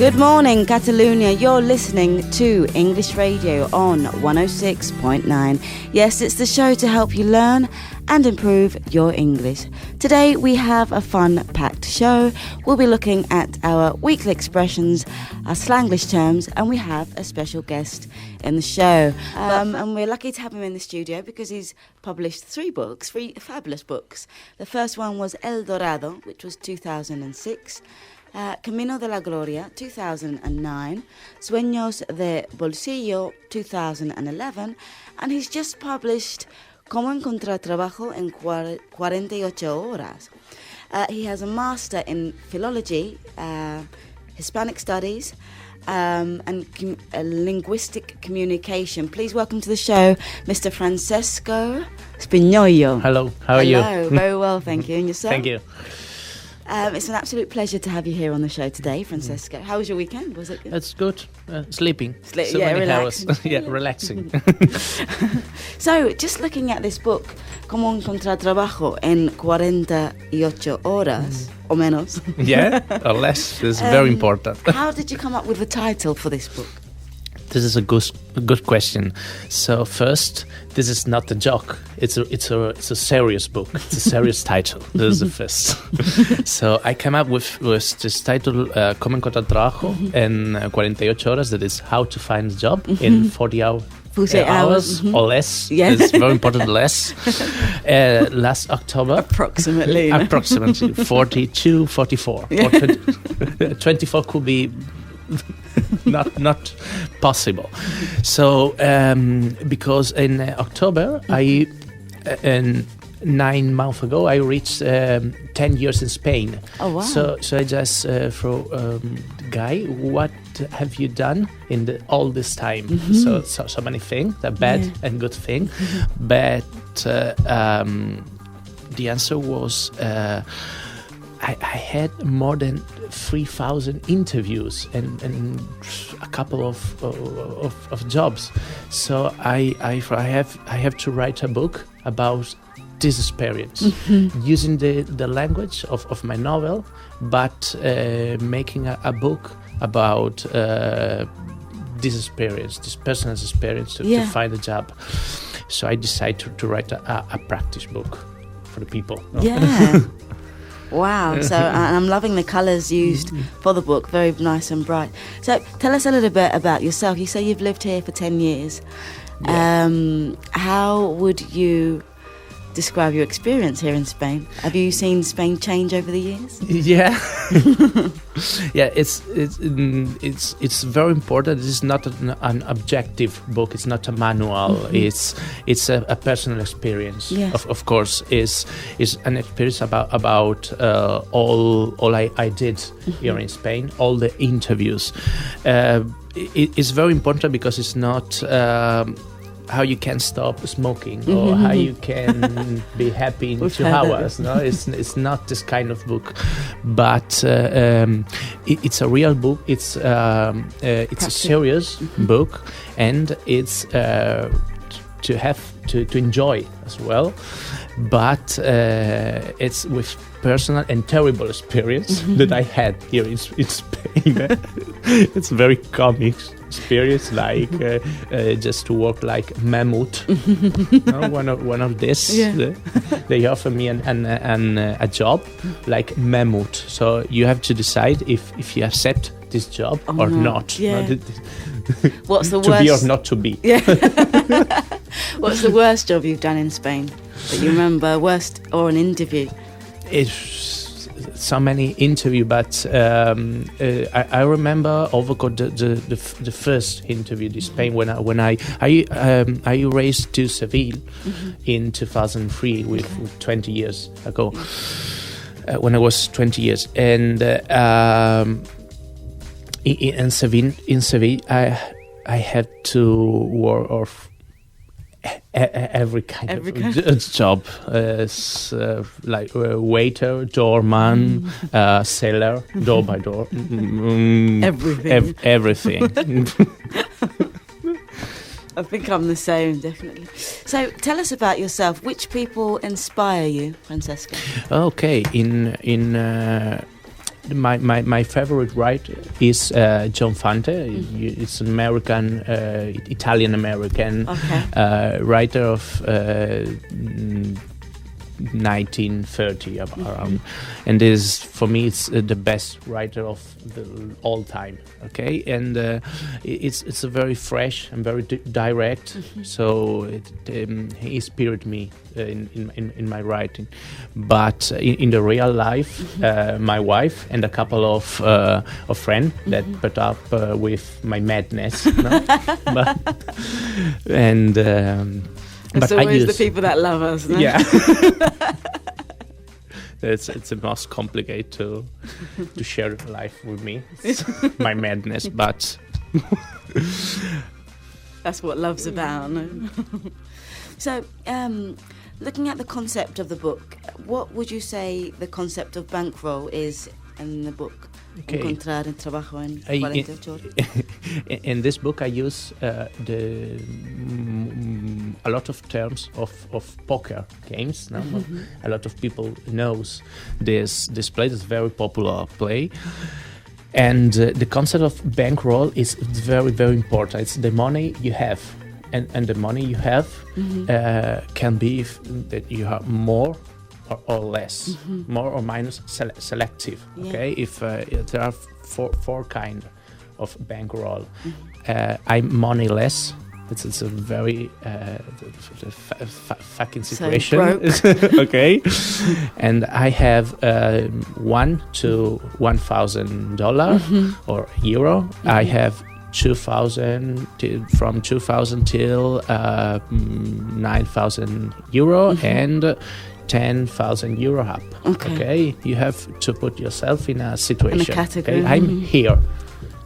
Good morning, Catalonia. You're listening to English Radio on 106.9. Yes, it's the show to help you learn and improve your English. Today we have a fun-packed show. We'll be looking at our weekly expressions, our Slanglish terms, and we have a special guest in the show. And we're lucky to have him in the studio because he's published three fabulous books. The first one was El Dorado, which was 2006. Camino de la Gloria, 2009, Sueños de Bolsillo, 2011, and he's just published Cómo encontrar trabajo en 48 horas. He has a master in philology, Hispanic studies, and linguistic communication. Please welcome to the show, Mr. Francesco Spinoglio. Hello, how are you? Hello, very well, thank you. And yourself? Thank you. It's an absolute pleasure to have you here on the show today, Francesco. How was your weekend? Was it good? It's good. Sleeping. So yeah, many relaxing. hours. Yeah, relaxing. So, just looking at this book, Cómo encontrar trabajo en 48 horas, o menos. Yeah, or less. It's very important. How did you come up with the title for this book? This is a good question. So first, this is not a joke. It's a serious book. It's a serious title. This is the first. So I came up with this title, Cómo encontrar trabajo en 48 horas. That is how to find a job in 40 hours. 48 hours. Or less. Yeah. It's very important, less. Last October. Approximately. Approximately 42, 44. Yeah. Or 24 could be not possible. So because in October, 9 months ago, I reached 10 years in Spain. Oh wow! So I just guy, what have you done in all this time? Mm-hmm. So many things, a bad and good thing, but the answer was. I had more than 3,000 interviews and a couple of jobs. So I have to write a book about this experience, using the language of my novel, but making a book about this experience, this person's experience to find a job. So I decided to write a practice book for the people. Yeah. Wow, so I'm loving the colours used for the book, very nice and bright. So tell us a little bit about yourself. You say you've lived here for 10 years. Yeah. How would you describe your experience here in Spain? Have you seen Spain change over the years? Yeah. Yeah, it's very important. It's not an objective book. It's not a manual. It's a personal experience. Yes. Of course, is an experience about all I did here in Spain, all the interviews. It's very important because it's not how you can stop smoking or how you can be happy in 2 hours. No, it's not this kind of book, but it's a real book. It's a serious book, and it's to have to enjoy as well. But it's with personal and terrible experience that I had here in Spain. It's very comic experience, like just to work like mammoth. One of this. Yeah. They offer me a job like mammoth. So you have to decide if you accept this job or not. Yeah. What's the to worst? be or not to be. Yeah. What's the worst job you've done in Spain that you remember? Worst or an interview? It's so many interview, but I remember the first interview in Spain when I raced to Seville in 2003 with 20 years ago, when I was 20 years, and in Seville I had to work of every kind of job, like waiter, doorman, seller, door by door, everything. I think I'm the same, definitely. So tell us about yourself. Which people inspire you, Francesco? Okay, in my favorite writer is John Fante. It's an American, Italian American writer of 1930 around, and is for me it's the best writer of all time. Okay, and it's a very fresh and very direct. So he inspired me in my writing. But in the real life, my wife and a couple of friends that put up with my madness. No? It's always the people that love us, no? Yeah. It's the most complicated to share life with me. It's my madness, but that's what love's about. No? So, looking at the concept of the book, what would you say the concept of bankroll is in the book? Okay. Encontrar un trabajo en 48 horas. In this book, I use a lot of terms of poker games. No? A lot of people knows this play. This very popular play. And the concept of bankroll is very, very important. It's the money you have. And the money you have can be that you have more or less, more or minus selective. Okay, if there are four kind of bankroll, I'm moneyless. It's a very fucking situation. Okay, and I have $1 to $1,000 or euro. I have 2,000 from 2,000 till 9,000 euro and 10,000 euro up. Okay, you have to put yourself in a situation. In a category. Okay? I'm here,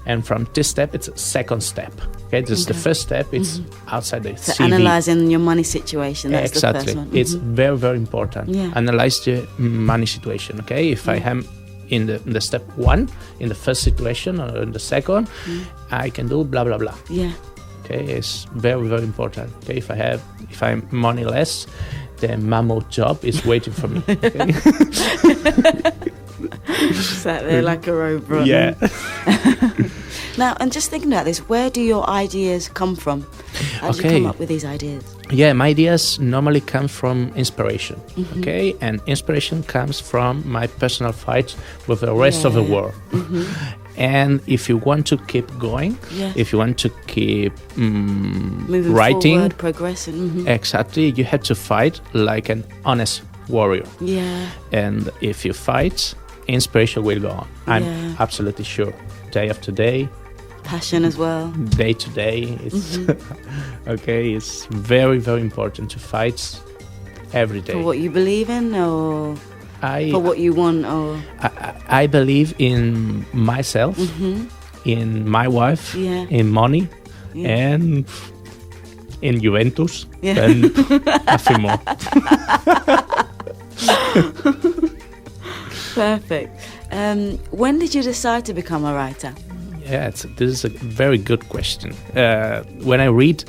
and from this step, it's a second step. Okay, this is the first step. It's outside the so CV. analyzing your money situation. That's Exactly. the first one. It's very, very important. Yeah. Analyze the money situation. Okay, if I am in the step one, in the first situation, or in the second, I can do blah blah blah. Yeah. Okay, it's very, very important. Okay, if I'm moneyless, the mammoth job is waiting for me. Okay? Sat there like a robot. Yeah. Now, and just thinking about this, where do your ideas come from? How do you come up with these ideas? Yeah, my ideas normally come from inspiration. Okay, and inspiration comes from my personal fight with the rest of the world. And if you want to keep going, if you want to keep moving writing, forward, progressing, exactly, you have to fight like an honest warrior. Yeah. And if you fight, inspiration will go on. I'm absolutely sure. Day after day. Passion as well. Day to day. It's okay. It's very, very important to fight every day. For what you believe in, or for what you want, or I believe in myself, in my wife, in money, and in Juventus, and nothing more. Perfect. When did you decide to become a writer? Yeah, this is a very good question. When I read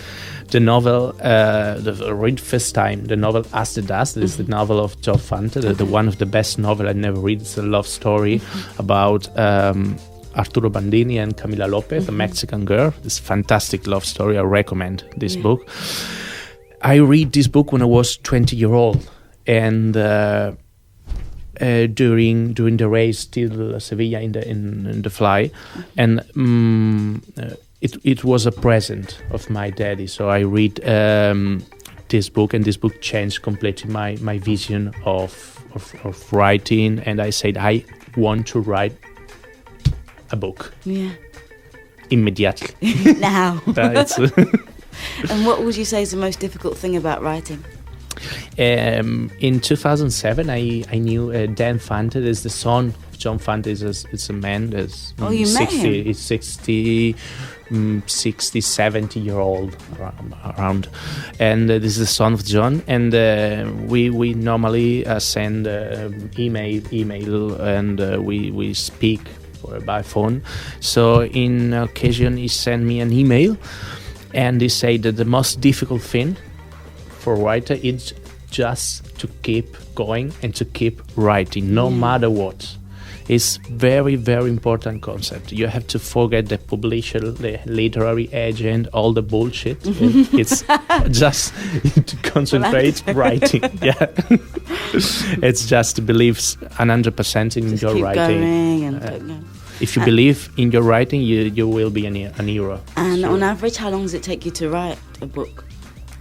the novel, read first time the novel As the Dust. This is the novel of John Fante, the one of the best novel I never read. It's a love story about Arturo Bandini and Camila Lopez, a Mexican girl. This fantastic love story. I recommend this book. I read this book when I was 20-year-old, and during the race till Sevilla in the fly, and it was a present of my daddy. So I read this book, and this book changed completely my vision of writing. And I said I want to write a book. Yeah. Immediately. Now. And what would you say is the most difficult thing about writing? In 2007, I knew Dan Fante is the son of John Fante. It's a man that's 60, 70 year old around, and this is the son of John. And we normally send email, and we speak by phone. So in occasion, he sent me an email, and he said that the most difficult thing for a writer is just to keep going and to keep writing, no matter what. is very, very important concept. You have to forget the publisher, the literary agent, all the bullshit. It's just to concentrate writing. Yeah, it's just to believe 100% in Just your keep writing. going and If you believe in your writing, you will be an hero. And Sure. on average, how long does it take you to write a book?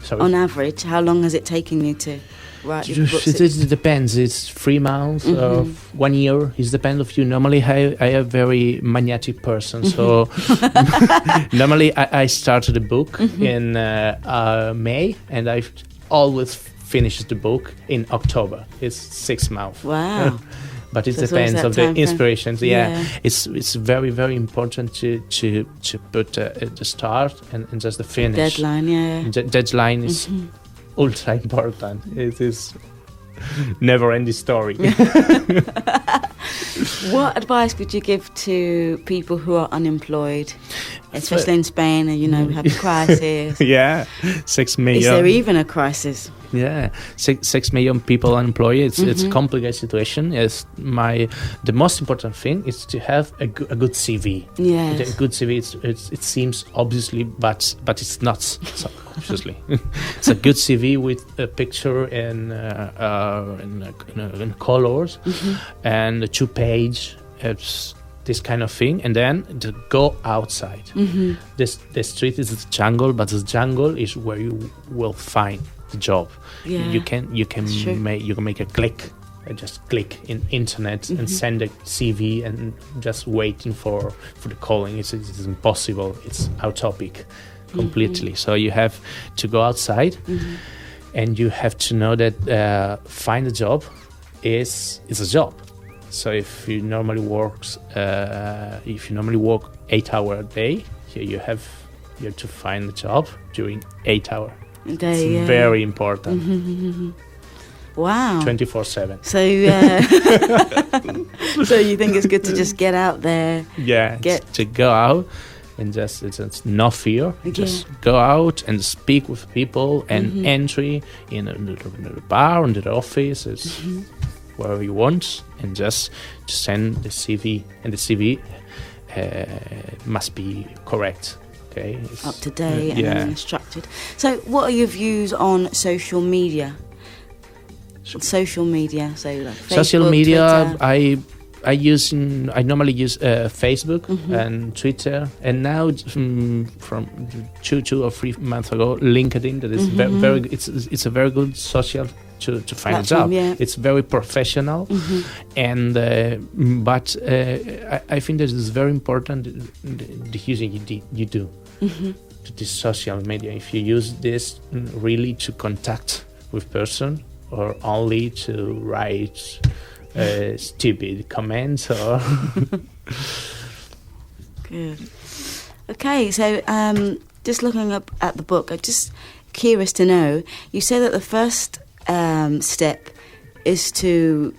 Sorry? On average, how long has it taken you to write your books? It depends. It's 3 months or 1 year. It depends of you. Normally, I am a very magnetic person. So normally, I started a book in May, and I always finish the book in October. It's 6 months. Wow. But it So it's always depends that of the time frame. inspirations. Yeah. Yeah. It's very, very important to put the start and just the finish. Deadline, yeah. Deadline is ultra important. It is never-ending story. What advice would you give to people who are unemployed, especially in Spain, and we have a crisis? Yeah, 6 million. Is there even a crisis? Yeah, 6 million people unemployed. It's a complicated situation. Yes, the most important thing is to have a good CV. Yes. A good CV. It seems obviously, but it's not. So obviously, it's a good CV with a picture and in colors and a 2-page. It's this kind of thing, and then to go outside. The street is the jungle, but the jungle is where you will find the job. Yeah, you can true. make a click, just click in internet and send a CV and just waiting for the calling. It's impossible. It's utopic completely. So you have to go outside, and you have to know that find a job is a job. So if you normally work 8 hours a day, you have to find a job during 8 hours. It's very important. Wow. 24/7. So, so you think it's good to just get out there? Yeah, to go out and it's no fear. Just go out and speak with people and entry in a bar, in the office, wherever you want, and just send the CV. And the CV must be correct. Okay, up to date yeah. and structured. So, what are your views on social media? Social media, so like Facebook, social media. Twitter. I normally use Facebook and Twitter, and now from 2 or 3 months ago, LinkedIn. That is very. It's a very good social to find a job. Yeah. It's very professional, and but I think that it's very important the using you do to this social media. If you use this really to contact with person or only to write stupid comments or Good. Okay, so just looking up at the book, I'm just curious to know, you say that the first step is to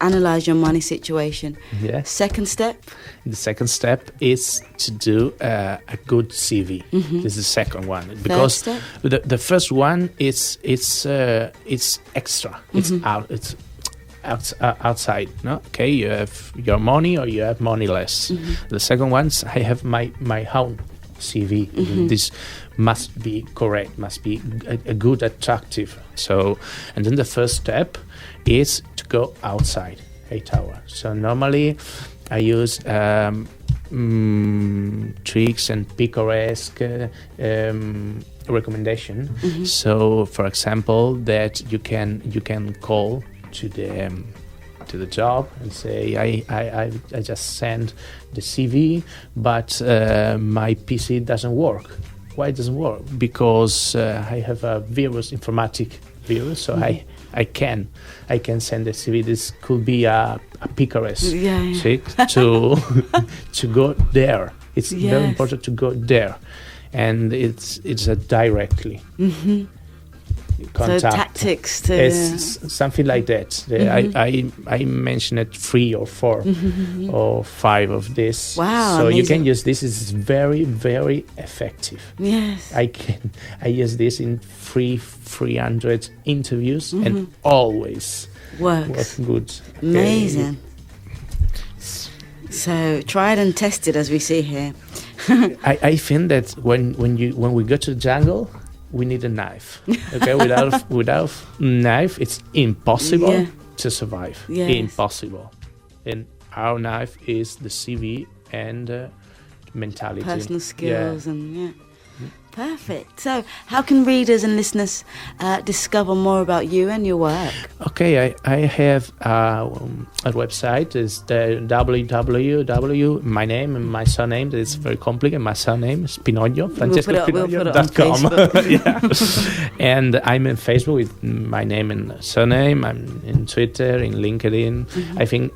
analyze your money situation. Yes. Second step? The second step is to do a good CV. This is the second one, because Third the first one it's extra. It's out. It's outside. No, okay. You have your money or you have money less. The second one, I have my own CV. This must be correct. Must be a good, attractive. So, and then the first step is to go outside 8 hours. So normally I use tricks and picaresque recommendation. So, for example, that you can call to the job and say I just sent the CV, but my PC doesn't work. Why it doesn't work? Because I have a informatic virus, so I can send the CV. This could be a picaresque trick to go there. It's very important to go there, and it's directly. Contact. So tactics to... It's something like that. I mentioned it 3 or 4 or 5 of this. Wow, so amazing. you can use this. It's very, very effective. Yes. I use this in 300 interviews and always Works. good. Amazing. So tried and tested, as we see here. I think that when we go to the jungle, we need a knife. Okay, without knife, it's impossible to survive. Yes. Impossible. And our knife is the CV and mentality, personal skills, and perfect. So, how can readers and listeners discover more about you and your work? Okay, I have a website. It's the www, my name and my surname. It's very complicated. My surname is Spinoglio, Francesco.com. And I'm in Facebook with my name and surname. I'm in Twitter, in LinkedIn. Mm-hmm. I think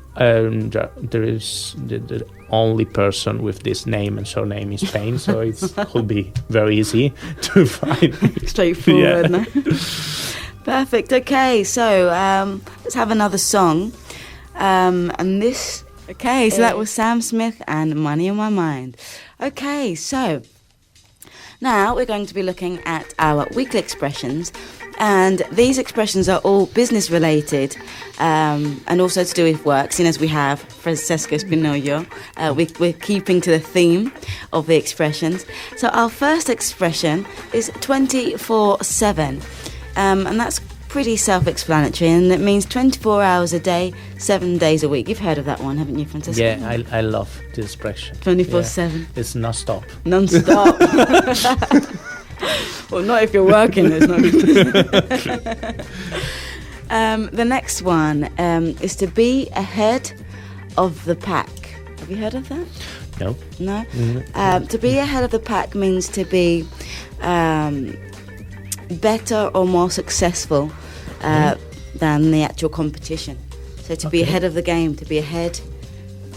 there is the only person with this name and surname in Spain, so it will be very easy to find. Straightforward, no? Perfect. Okay, so let's have another song. And this. Okay, so that was Sam Smith and Money on My Mind. Okay, so now we're going to be looking at our weekly expressions. And these expressions are all business related and also to do with work, seeing as we have Francesco Spinoglio. We're keeping to the theme of the expressions. So our first expression is 24/7. And that's pretty self-explanatory, and it means 24 hours a day, 7 days a week. You've heard of that one, haven't you, Francesco? Yeah, I love this expression. 24/7. Yeah. It's non-stop. Non-stop. Well, not if you're working. It's not. The next one is to be ahead of the pack. Have you heard of that? No. No? To be ahead of the pack means to be better or more successful than the actual competition. So to be ahead of the game, to be ahead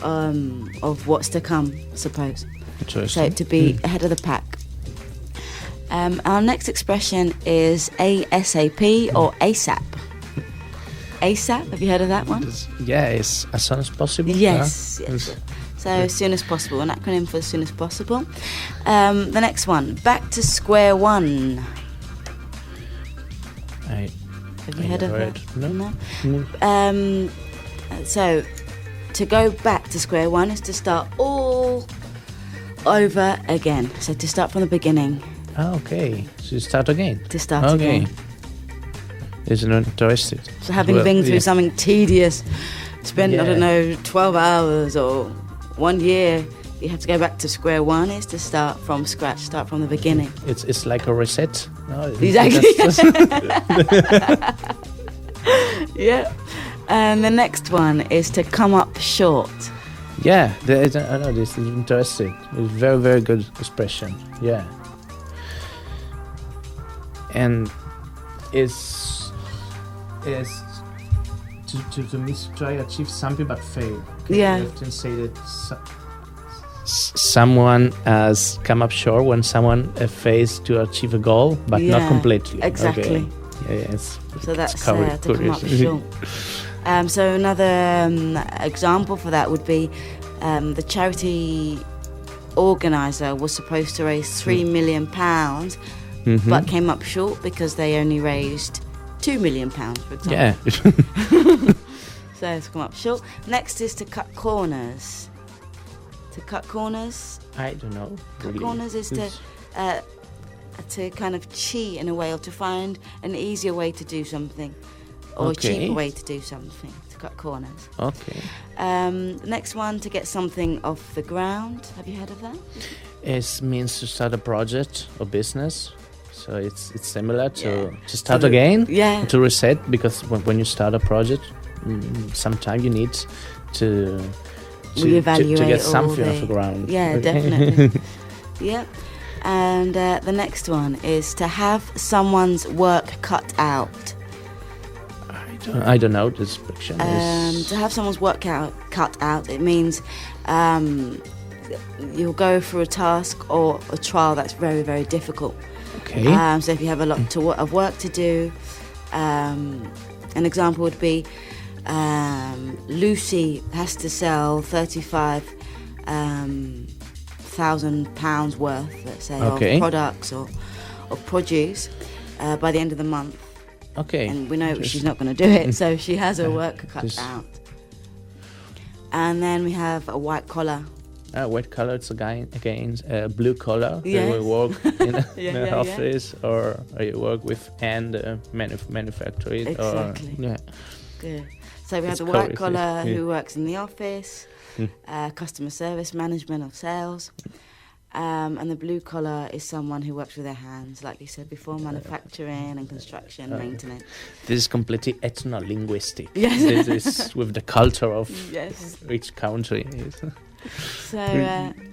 of what's to come, I suppose. So to be ahead of the pack. Our next expression is ASAP or ASAP. ASAP, have you heard of that one? Yeah, it's as soon as possible. Yes. So as soon as possible, an acronym for as soon as possible. The next one, back to square one. Have you heard of that? No. So to go back to square one is to start all over again. So to start from the beginning. Okay. So you start again. To start again. Isn't interested. So having been through something tedious, spent, I don't know, 12 hours or 1 year, you have to go back to square one, is to start from scratch, start from the beginning. It's like a reset. No, exactly. Yeah. And the next one is to come up short. Yeah, I know this is interesting. It's very, very good expression. Yeah. And it's to try to achieve something but fail. Okay? Yeah. I often say that someone has come up short when someone fails to achieve a goal, but not completely. Exactly. Okay. Yeah, so that's to come up short. So another example for that would be the charity organizer was supposed to raise £3 million, but came up short because they only raised £2 million, for example. Yeah. So it's come up short. Next is to cut corners. To cut corners. I don't know. Cut corners is to kind of cheat in a way, or to find an easier way to do something, or a cheaper way to do something. To cut corners. Okay. Next one, to get something off the ground. Have you heard of that? It means to start a project or business. So it's similar to start again, to reset, because when you start a project, sometimes you need to get something off the ground. Yeah, definitely. Yeah. And the next one is to have someone's work cut out. I don't know the description. To have someone's work cut out, it means you'll go through a task or a trial that's very, very difficult. Okay. So if you have a lot of work to do, an example would be Lucy has to sell £35,000 worth, let's say, of products or produce by the end of the month. Okay. And we know she's not going to do it, so she has her work cut out. And then we have a white collar. White collar, it's again blue collar. Yes. You work in an yeah. office, or you work with manufacturing. Exactly. Or, Good. So we have It's the white correct, collar yeah. who works in the office, customer service, management of sales. And the blue collar is someone who works with their hands, like you said before, manufacturing and construction, maintenance. This is completely ethno-linguistic. Yes. This is with the culture of Yes. each country. So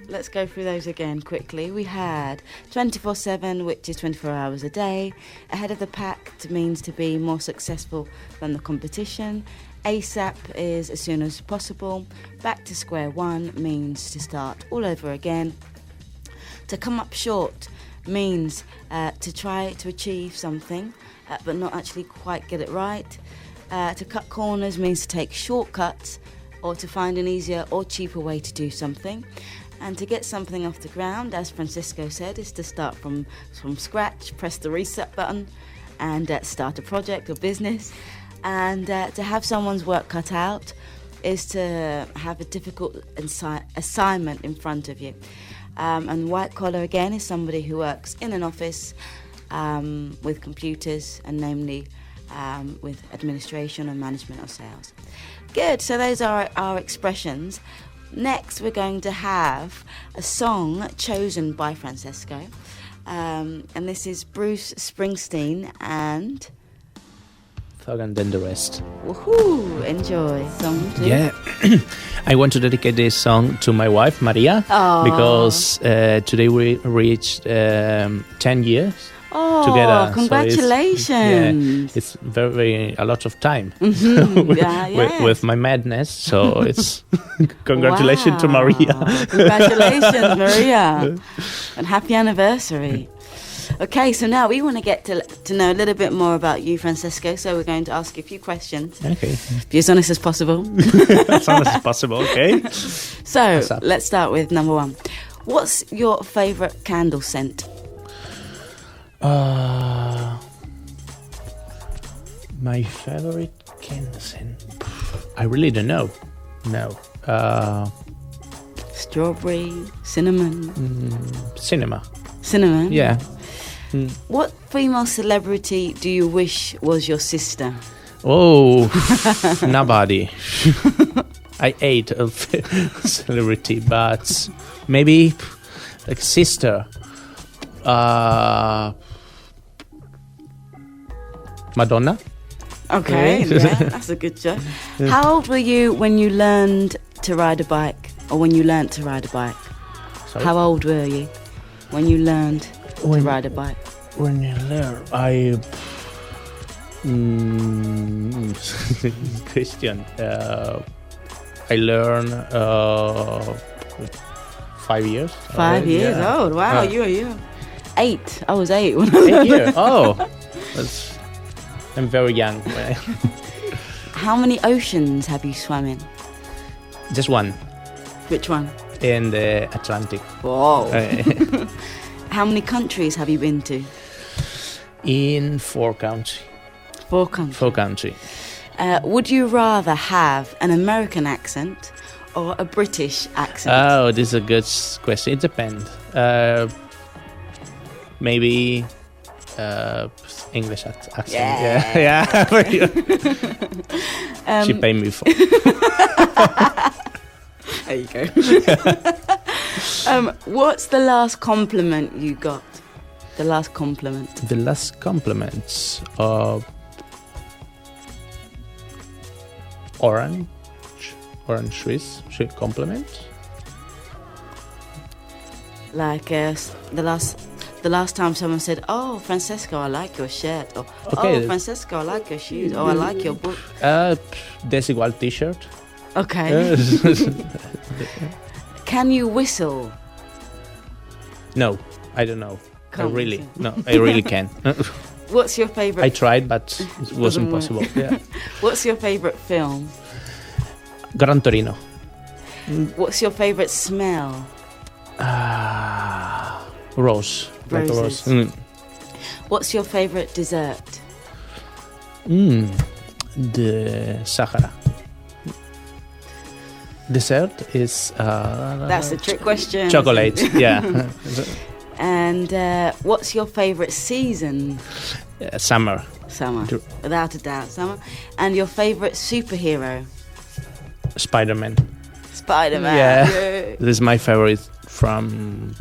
let's go through those again quickly. We had 24/7, which is 24 hours a day. Ahead of the pack means to be more successful than the competition. ASAP is as soon as possible. Back to square one means to start all over again. To come up short means to try to achieve something but not actually quite get it right. To cut corners means to take shortcuts or to find an easier or cheaper way to do something. And to get something off the ground, as Francesco said, is to start from scratch, press the reset button and start a project or business. And to have someone's work cut out is to have a difficult assignment in front of you. And white collar, again, is somebody who works in an office with computers, and namely with administration and management of sales. Good, so those are our expressions. Next, we're going to have a song chosen by Francesco. And this is Bruce Springsteen and... Thug and then the rest. Woohoo! Enjoy. Song two. Yeah. I want to dedicate this song to my wife, Maria, Aww. because today we reached 10 years together. Congratulations. So it's very a lot of time Mm-hmm. with my madness. So it's congratulations to Maria. Congratulations, Maria. And happy anniversary. Okay, so now we want to get to know a little bit more about you, Francesco. So we're going to ask you a few questions. Okay. Be as honest as possible. As honest as possible, okay. So let's start with number one. What's your favourite candle scent? My favorite candle scent? I really don't know. No. Strawberry, cinnamon? Cinema. Cinnamon? Yeah. What female celebrity do you wish was your sister? Oh, nobody. I ate a celebrity, but maybe like sister. Madonna. Okay, yeah, that's a good joke. How old were you when you learned to ride a bike, or when you learnt to ride a bike? Sorry? How old were you when you learned to ride a bike? When you learn, Christian. I learned 5 years. 5 years old. Wow, you. 8. I was 8 when 8 years. Oh, I'm very young. How many oceans have you swum in? Just one. Which one? In the Atlantic. Whoa. How many countries have you been to? In 4 countries. 4 countries. 4 countries. Would you rather have an American accent or a British accent? Oh, this is a good question. It depends. Maybe English accent. Yeah. She paid me for. There you go. What's the last compliment you got? The last compliment. The last compliments. Orange Swiss compliment. Like the last time someone said, "Oh, Francesco, I like your shirt," or Okay. "Oh, Francesco, I like your shoes," or "I like your book." Desigual T-shirt. Okay. Can you whistle? No, I don't know. Can't whistle. I really can. What's your favorite? I tried, but it wasn't possible. Yeah. What's your favorite film? Gran Torino. What's your favorite smell? Rose. Like a rose. Roses. What's your favorite dessert? The Sahara. Dessert is... That's the trick question. Chocolate, yeah. And what's your favourite season? Summer. Summer, without a doubt, summer. And your favourite superhero? Spider-Man. Spider-Man. Yeah, this is my favorite from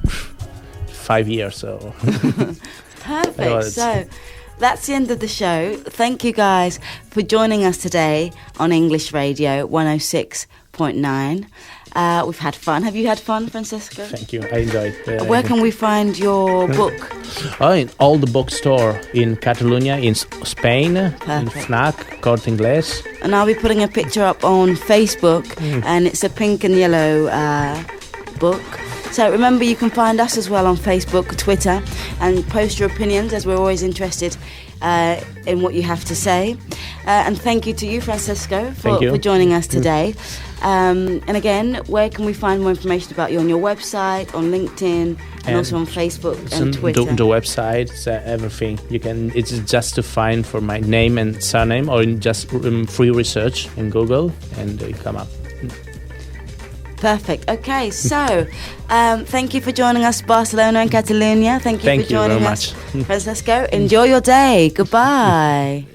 5 years. So perfect. So that's the end of the show. Thank you guys for joining us today on English Radio 106.9. We've had fun. Have you had fun, Francesco? Thank you. I enjoyed it. Where can we find your book? In all the bookstore in Catalonia, in Spain, in FNAC, Corte Inglés. And I'll be putting a picture up on Facebook, and it's a pink and yellow book. So remember, you can find us as well on Facebook, Twitter, and post your opinions, as we're always interested in what you have to say. And thank you to you, Francesco, for joining us today. And again, where can we find more information about you? On your website, on LinkedIn, and also on Facebook and Twitter? The website, everything. You can. It's just to find for my name and surname, or in just free research in Google, and it come up. Perfect. Okay, so thank you for joining us, Barcelona and Catalonia. Thank you for joining us, Francesco. Enjoy your day. Goodbye.